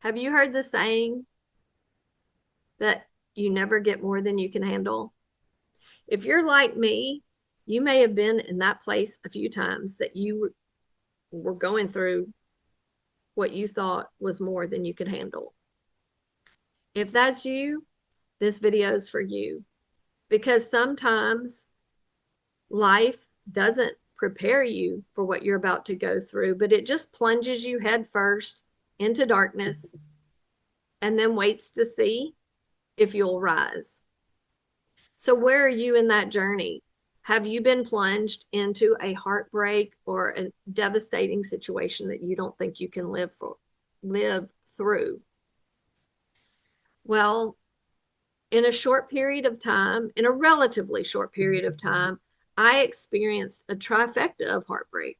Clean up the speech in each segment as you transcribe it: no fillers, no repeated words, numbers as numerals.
Have you heard the saying that you never get more than you can handle? If you're like me, you may have been in that place a few times that you were going through what you thought was more than you could handle. If that's you, this video is for you because sometimes life doesn't prepare you for what you're about to go through, but it just plunges you head first into darkness and then waits to see if you'll rise. So, where are you in that journey? Have you been plunged into a heartbreak or a devastating situation that you don't think you can live through? Well, in a short period of time, in a relatively short period of time, I experienced a trifecta of heartbreak.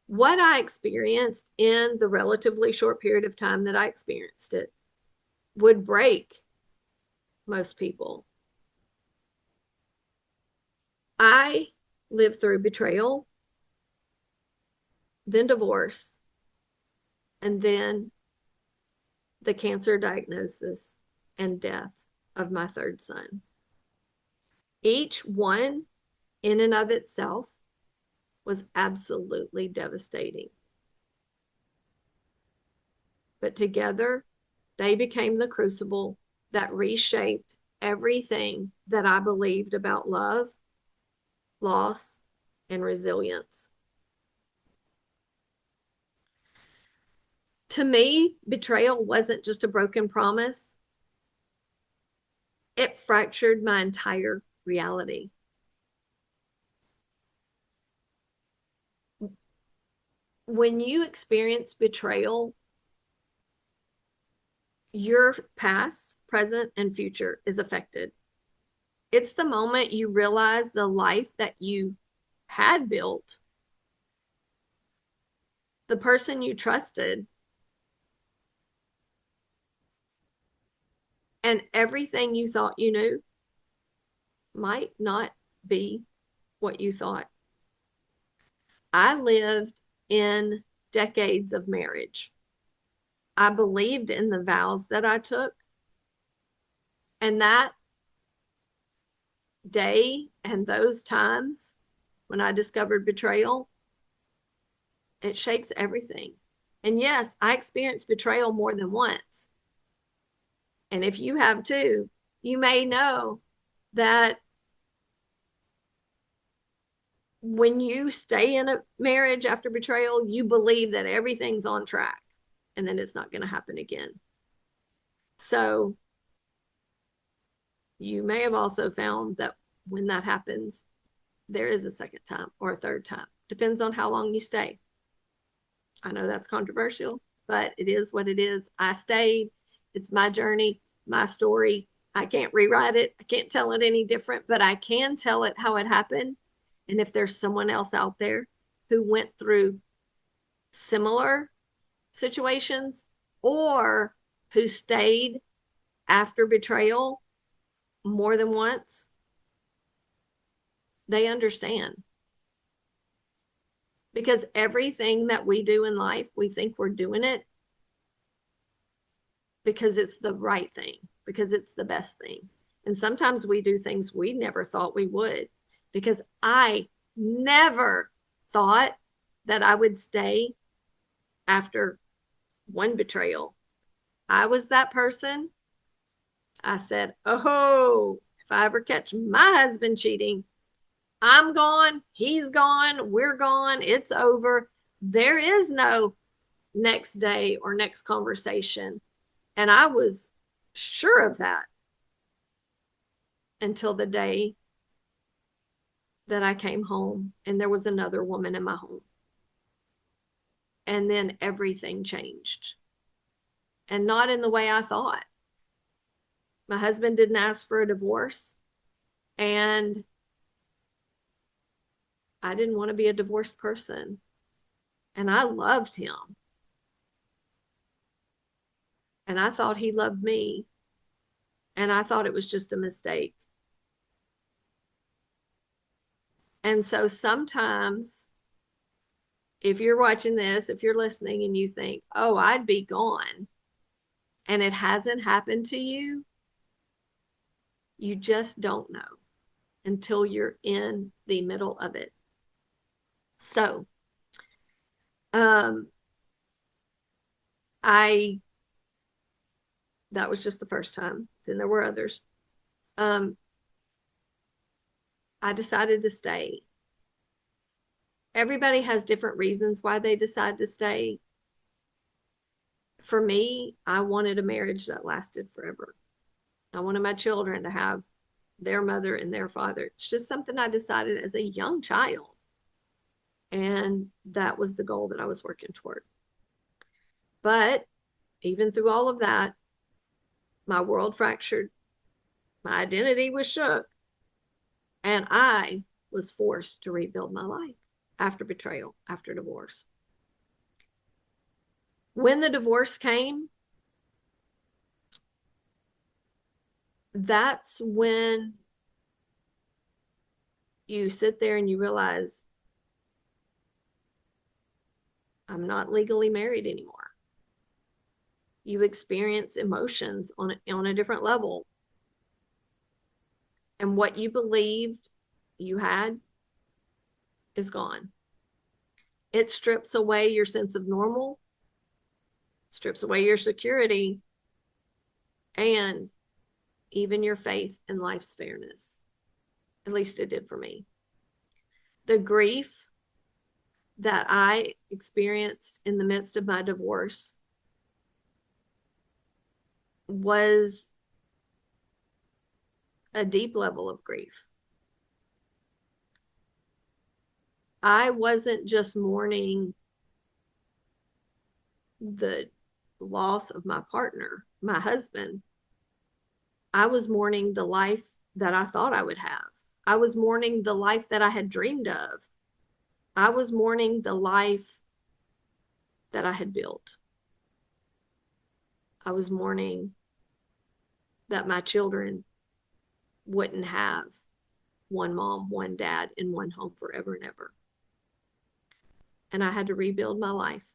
What I experienced in the relatively short period of time that I experienced it would break most people. I lived through betrayal, then divorce, and then the cancer diagnosis and death of my third son. Each one, in and of itself, was absolutely devastating. But together, they became the crucible that reshaped everything that I believed about love, loss, and resilience. To me, betrayal wasn't just a broken promise, it fractured my entire reality. When you experience betrayal, your past, present, and future is affected. It's the moment you realize the life that you had built, the person you trusted, and everything you thought you knew might not be what you thought. I lived in decades of marriage. I believed in the vows that I took. And that day and those times when I discovered betrayal, it shakes everything. And yes, I experienced betrayal more than once. And if you have too, you may know that when you stay in a marriage after betrayal, you believe that everything's on track and then it's not going to happen again. So you may have also found that when that happens, there is a second time or a third time. Depends on how long you stay. I know that's controversial, but it is what it is. I stayed. It's my journey, my story. I can't rewrite it. I can't tell it any different, but I can tell it how it happened. And if there's someone else out there who went through similar situations or who stayed after betrayal more than once, they understand. Because everything that we do in life, we think we're doing it because it's the right thing, because it's the best thing. And sometimes we do things we never thought we would, because I never thought that I would stay after one betrayal. I was that person. I said, oh, if I ever catch my husband cheating, I'm gone. He's gone. We're gone. It's over. There is no next day or next conversation. And I was sure of that until the day that I came home and there was another woman in my home. And then everything changed. And not in the way I thought. My husband didn't ask for a divorce. And I didn't want to be a divorced person. And I loved him. And I thought he loved me. And I thought it was just a mistake. And so sometimes If you're watching this, if you're listening and you think, oh, I'd be gone, and it hasn't happened to you, you just don't know until you're in the middle of it. So, um, I, that was just the first time. Then there were others. Um, I decided to stay. Everybody has different reasons why they decide to stay. For me, I wanted a marriage that lasted forever. I wanted my children to have their mother and their father. It's just something I decided as a young child. And that was the goal that I was working toward. But even through all of that, my world fractured, my identity was shook, and I was forced to rebuild my life after betrayal, after divorce. When the divorce came, that's when you sit there and you realize I'm not legally married anymore. You experience emotions on a different level. And what you believed you had is gone. It strips away your sense of normal, strips away your security, and even your faith in life's fairness. At least it did for me. The grief that I experienced in the midst of my divorce was a deep level of grief. I wasn't just mourning the loss of my partner, my husband. I was mourning the life that I thought I would have. I was mourning the life that I had dreamed of. I was mourning the life that I had built. I was mourning that my children wouldn't have one mom, one dad, in one home forever and ever. And I had to rebuild my life.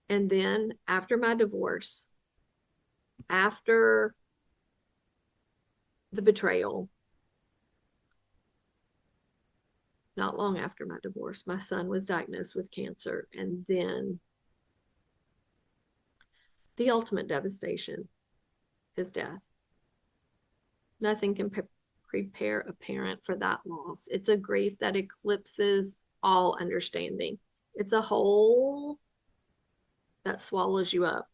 And then after my divorce, after the betrayal, not long after my divorce, my son was diagnosed with cancer. And then the ultimate devastation, his death. Nothing can prepare a parent for that loss. It's a grief that eclipses all understanding. It's a hole that swallows you up.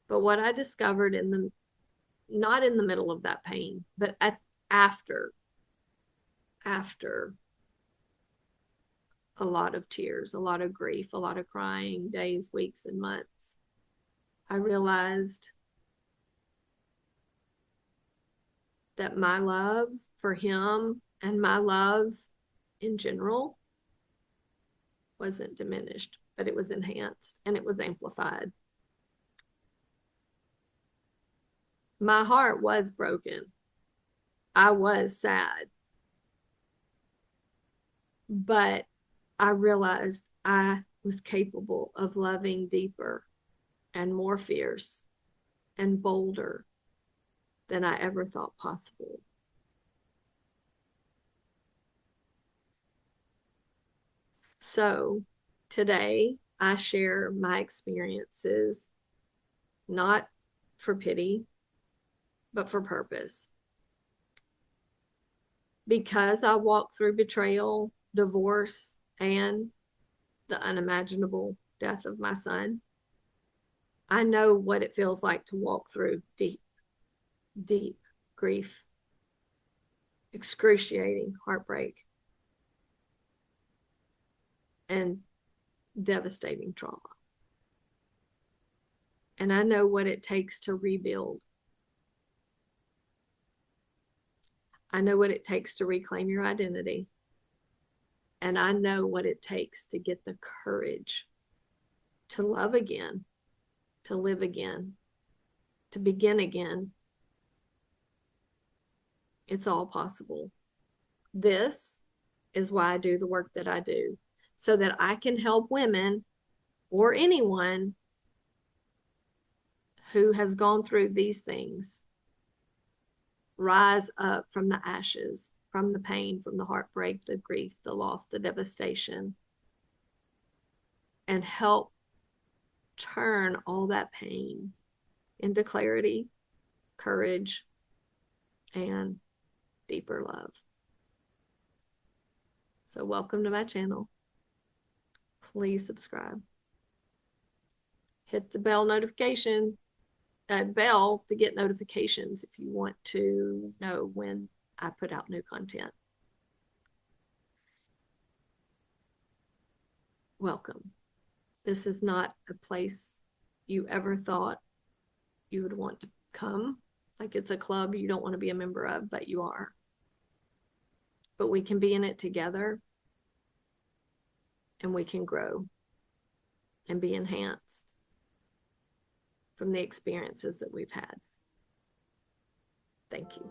But what I discovered in the, not in the middle of that pain, but after a lot of tears, a lot of grief, a lot of crying, days, weeks, and months, I realized that my love for him and my love in general wasn't diminished, but it was enhanced and it was amplified. My heart was broken. I was sad. But I realized I was capable of loving deeper and more fierce and bolder than I ever thought possible. So today I share my experiences, not for pity, but for purpose. Because I walked through betrayal, divorce, and the unimaginable death of my son, I know what it feels like to walk through deep, deep grief, excruciating heartbreak, and devastating trauma. And I know what it takes to rebuild. I know what it takes to reclaim your identity. And I know what it takes to get the courage to love again, to live again, to begin again, It's all possible. This is why I do the work that I do, so that I can help women or anyone who has gone through these things rise up from the ashes, from the pain, from the heartbreak, the grief, the loss, the devastation, and help turn all that pain into clarity, courage, and deeper love. So, welcome to my channel. Please subscribe. Hit the bell to get notifications if you want to know when I put out new content. Welcome. This is not a place you ever thought you would want to come. Like it's a club you don't want to be a member of, but you are. But we can be in it together, and we can grow and be enhanced from the experiences that we've had. Thank you.